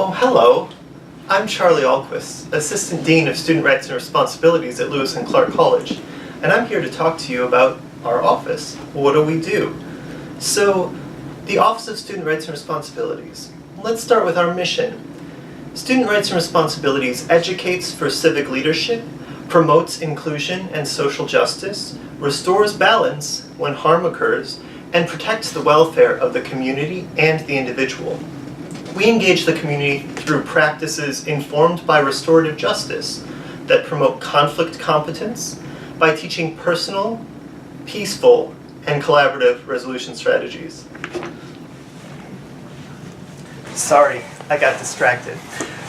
Oh, hello. I'm Charlie Alquist, Assistant Dean of Student Rights and Responsibilities at Lewis and Clark College, and I'm here to talk to you about our office. What do we do? So, the Office of Student Rights and Responsibilities. Let's start with our mission. Student Rights and Responsibilities educates for civic leadership, promotes inclusion and social justice, restores balance when harm occurs, and protects the welfare of the community and the individual. We engage the community through practices informed by restorative justice that promote conflict competence by teaching personal, peaceful, and collaborative resolution strategies. Sorry, I got distracted.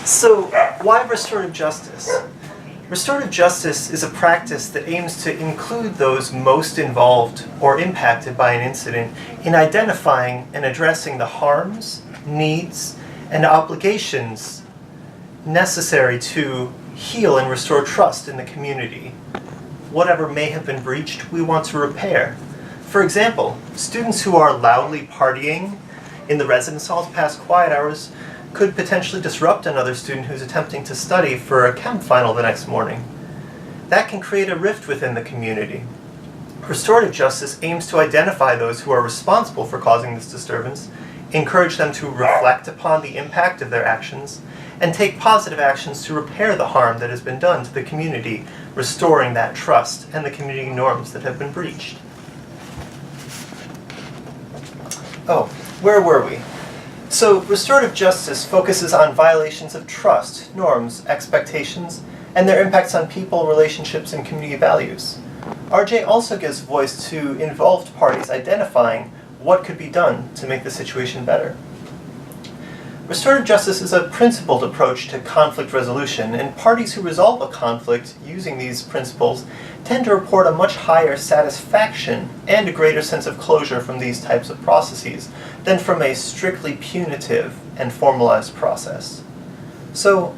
So, why restorative justice? Restorative justice is a practice that aims to include those most involved or impacted by an incident in identifying and addressing the harms, needs, and obligations necessary to heal and restore trust in the community. Whatever may have been breached, we want to repair. For example, students who are loudly partying in the residence halls past quiet hours could potentially disrupt another student who's attempting to study for a chem final the next morning. That can create a rift within the community. Restorative justice aims to identify those who are responsible for causing this disturbance, encourage them to reflect upon the impact of their actions, and take positive actions to repair the harm that has been done to the community, restoring that trust and the community norms that have been breached. Oh, where were we? So, restorative justice focuses on violations of trust, norms, expectations, and their impacts on people, relationships, and community values. RJ also gives voice to involved parties identifying what could be done to make the situation better. Restorative justice is a principled approach to conflict resolution, and parties who resolve a conflict using these principles tend to report a much higher satisfaction and a greater sense of closure from these types of processes than from a strictly punitive and formalized process. So,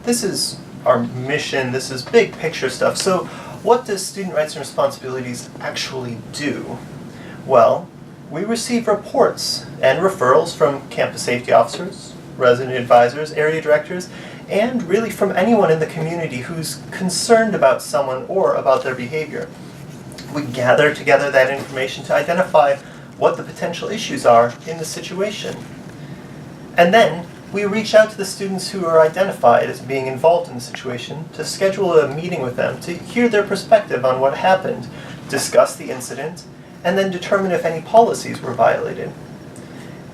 this is our mission, this is big picture stuff. So, what does Student Rights and Responsibilities actually do? Well, we receive reports and referrals from campus safety officers, resident advisors, area directors, and really from anyone in the community who's concerned about someone or about their behavior. We gather together that information to identify what the potential issues are in the situation. And then we reach out to the students who are identified as being involved in the situation to schedule a meeting with them to hear their perspective on what happened, discuss the incident, and then determine if any policies were violated.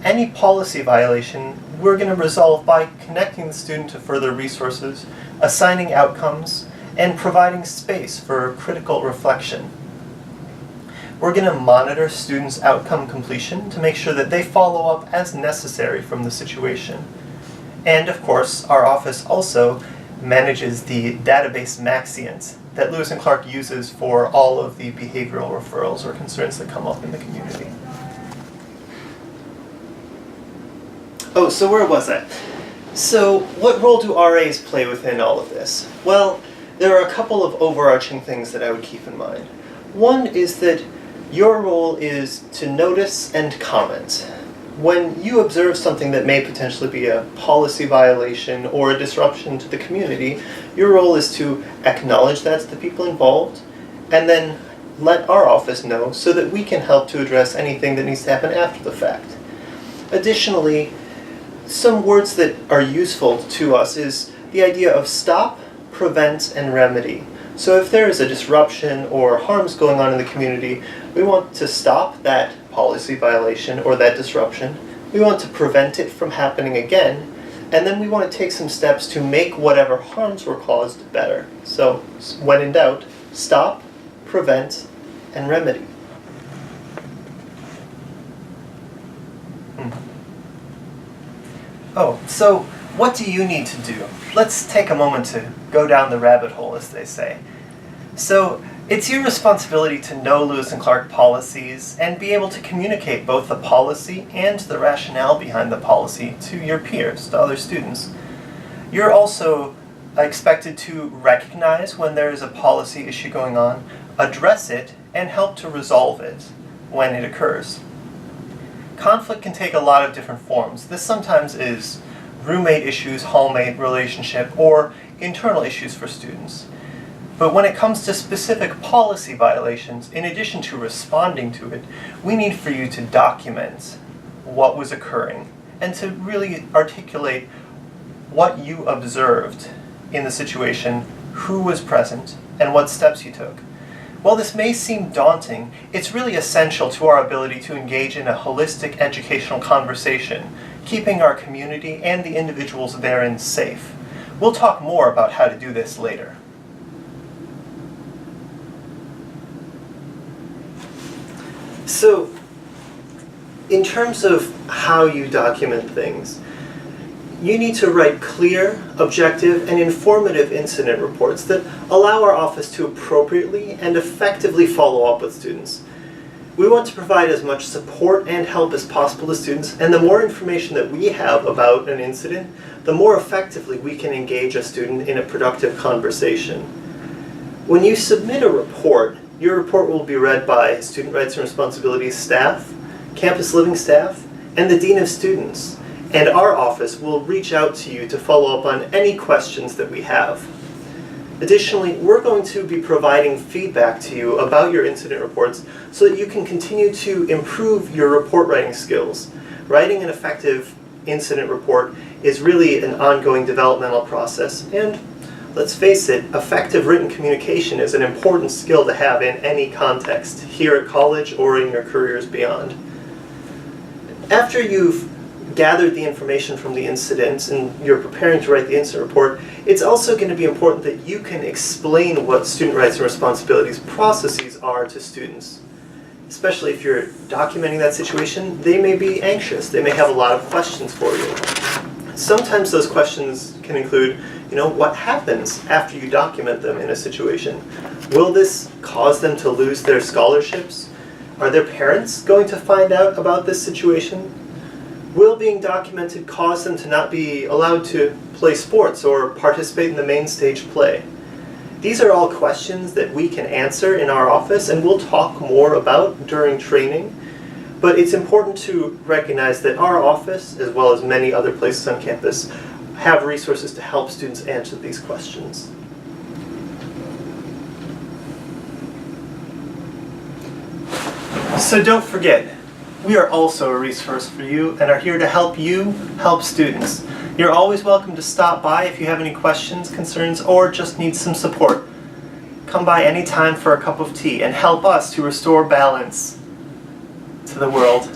Any policy violation we're going to resolve by connecting the student to further resources, assigning outcomes, and providing space for critical reflection. We're going to monitor students' outcome completion to make sure that they follow up as necessary from the situation. And of course, our office also manages the database Maxient that Lewis and Clark uses for all of the behavioral referrals or concerns that come up in the community. Oh, so where was I? So, what role do RAs play within all of this? Well, there are a couple of overarching things that I would keep in mind. One is that your role is to notice and comment. When you observe something that may potentially be a policy violation or a disruption to the community, your role is to acknowledge that to the people involved, and then let our office know so that we can help to address anything that needs to happen after the fact. Additionally, some words that are useful to us is the idea of stop, prevent, and remedy. So if there is a disruption or harms going on in the community, we want to stop that policy violation or that disruption. We want to prevent it from happening again, and then we want to take some steps to make whatever harms were caused better. So when in doubt, stop, prevent, and remedy. Oh, so what do you need to do? Let's take a moment to go down the rabbit hole, as they say. So, it's your responsibility to know Lewis and Clark policies and be able to communicate both the policy and the rationale behind the policy to your peers, to other students. You're also expected to recognize when there is a policy issue going on, address it, and help to resolve it when it occurs. Conflict can take a lot of different forms. This sometimes is roommate issues, hallmate relationship, or internal issues for students. But when it comes to specific policy violations, in addition to responding to it, we need for you to document what was occurring and to really articulate what you observed in the situation, who was present, and what steps you took. While this may seem daunting, it's really essential to our ability to engage in a holistic educational conversation, keeping our community and the individuals therein safe. We'll talk more about how to do this later. So, in terms of how you document things, you need to write clear, objective, and informative incident reports that allow our office to appropriately and effectively follow up with students. We want to provide as much support and help as possible to students, and the more information that we have about an incident, the more effectively we can engage a student in a productive conversation. When you submit a report, your report will be read by Student Rights and Responsibilities staff, campus living staff, and the Dean of Students. And our office will reach out to you to follow up on any questions that we have. Additionally, we're going to be providing feedback to you about your incident reports so that you can continue to improve your report writing skills. Writing an effective incident report is really an ongoing developmental process, and let's face it, effective written communication is an important skill to have in any context, here at college or in your careers beyond. After you've gathered the information from the incident and you're preparing to write the incident report, it's also going to be important that you can explain what student rights and responsibilities processes are to students. Especially if you're documenting that situation, they may be anxious, they may have a lot of questions for you. Sometimes those questions can include, what happens after you document them in a situation? Will this cause them to lose their scholarships? Are their parents going to find out about this situation? Will being documented cause them to not be allowed to play sports or participate in the main stage play? These are all questions that we can answer in our office and we'll talk more about during training. But it's important to recognize that our office, as well as many other places on campus, have resources to help students answer these questions. So don't forget, we are also a resource for you and are here to help you help students. You're always welcome to stop by if you have any questions, concerns, or just need some support. Come by anytime for a cup of tea and help us to restore balance to the world.